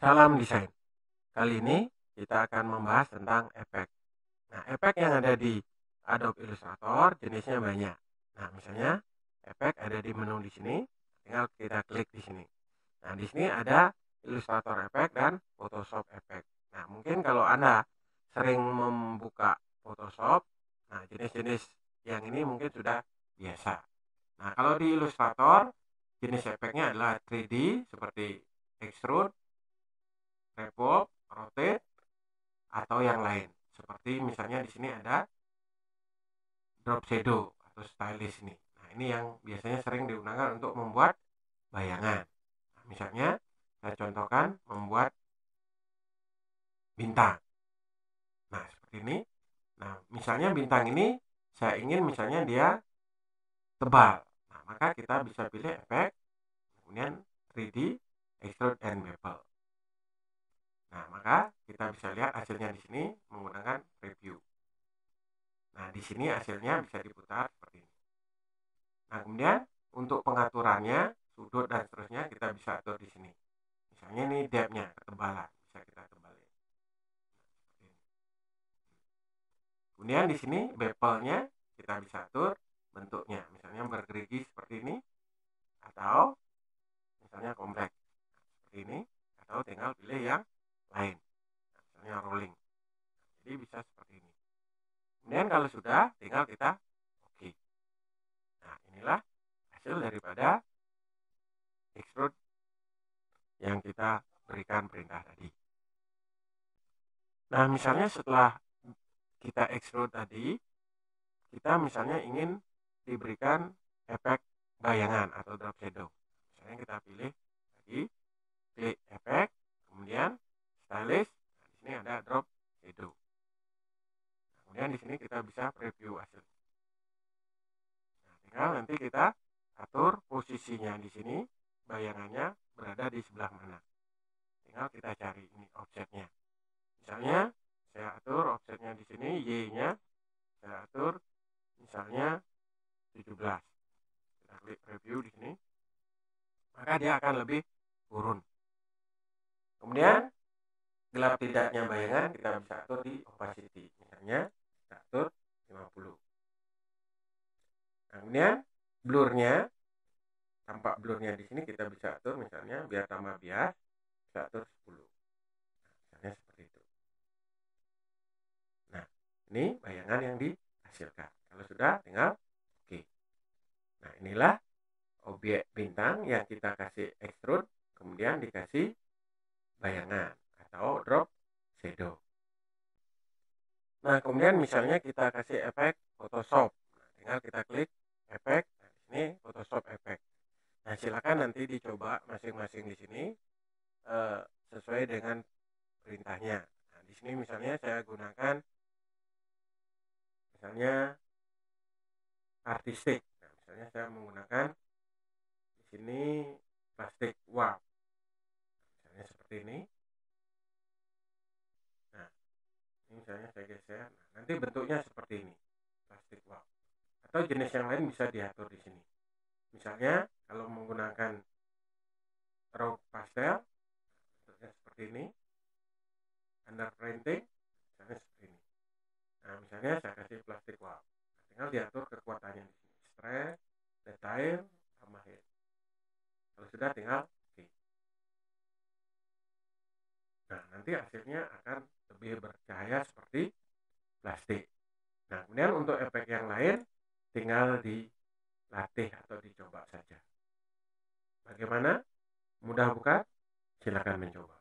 Salam desain. Kali ini kita akan membahas tentang efek. Nah, efek yang ada di Adobe Illustrator jenisnya banyak. Nah, misalnya efek ada di menu di sini, tinggal kita klik di sini. Nah, di sini ada Illustrator efek dan Photoshop efek. Nah, mungkin kalau Anda sering membuka Photoshop, nah jenis-jenis yang ini mungkin sudah biasa. Nah, kalau di Illustrator jenis efeknya adalah 3D seperti extrude, revolve, rotate, atau yang lain. Seperti misalnya di sini ada drop shadow atau stylus ini. Nah, ini yang biasanya sering digunakan untuk membuat bayangan. Nah, misalnya saya contohkan membuat bintang. Nah, seperti ini. Nah, misalnya bintang ini saya ingin misalnya dia tebal. Nah, maka kita bisa pilih efek, kemudian 3D, extrude, and bevel. Nah, maka kita bisa lihat hasilnya di sini menggunakan preview. Nah, di sini hasilnya bisa diputar seperti ini. Nah, kemudian untuk pengaturannya, sudut dan seterusnya kita bisa atur di sini. Misalnya ini depth-nya, ketebalan, bisa kita tebalin. Kemudian di sini bevel-nya kita bisa atur bentuknya, misalnya bergerigi seperti ini, atau misalnya kompleks seperti ini, atau tinggal pilih yang lain, misalnya rolling. Jadi bisa seperti ini. Kemudian kalau sudah, tinggal kita oke. Nah, inilah hasil daripada extrude yang kita berikan perintah tadi. Nah, misalnya setelah kita extrude tadi, kita misalnya ingin diberikan efek bayangan atau drop shadow. Misalnya kita pilih lagi, klik efek, kemudian stylus. Nah, di sini ada drop shadow. Kemudian di sini kita bisa preview hasil. Nah, tinggal nanti kita atur posisinya di sini, bayangannya berada di sebelah mana. Tinggal kita cari ini offsetnya. Misalnya saya atur offsetnya di sini, Y-nya saya atur misalnya 17. Kita klik preview di sini, maka dia akan lebih turun. Kemudian gelap tidaknya bayangan kita bisa atur di opacity, misalnya kita atur 50. Nah, kemudian blurnya, tampak blurnya di sini kita bisa atur misalnya biar tambah bias, bisa atur 10. Nah, misalnya seperti itu. Nah, ini bayangan yang dihasilkan. Kalau sudah, tinggal oke. Nah, inilah objek bintang yang kita kasih extrude, kemudian dikasih bayangan atau drop shadow. Nah, kemudian misalnya kita kasih efek Photoshop. Nah, tinggal kita klik efek. Nah, di sini Photoshop efek. Nah, silakan nanti dicoba masing-masing di sini sesuai dengan perintahnya. Nah, di sini misalnya saya gunakan misalnya artistik. Nah, misalnya saya menggunakan di sini plastik warp. Misalnya seperti ini. Nah, ini misalnya saya geser. Nah, nanti bentuknya seperti ini. Plastik warp. Atau jenis yang lain bisa diatur di sini. Misalnya kalau menggunakan raw pastel, bentuknya seperti ini. Under printing, misalnya seperti ini. Nah, misalnya saya kasih plastik warp. Nah, tinggal diatur kekuatannya di sini. Stress, detail, sama head. Kalau sudah tinggal oke. Nah, nanti hasilnya akan lebih bercahaya seperti plastik. Nah, kemudian untuk efek yang lain tinggal dilatih atau dicoba saja. Bagaimana? Mudah bukan? Silakan mencoba.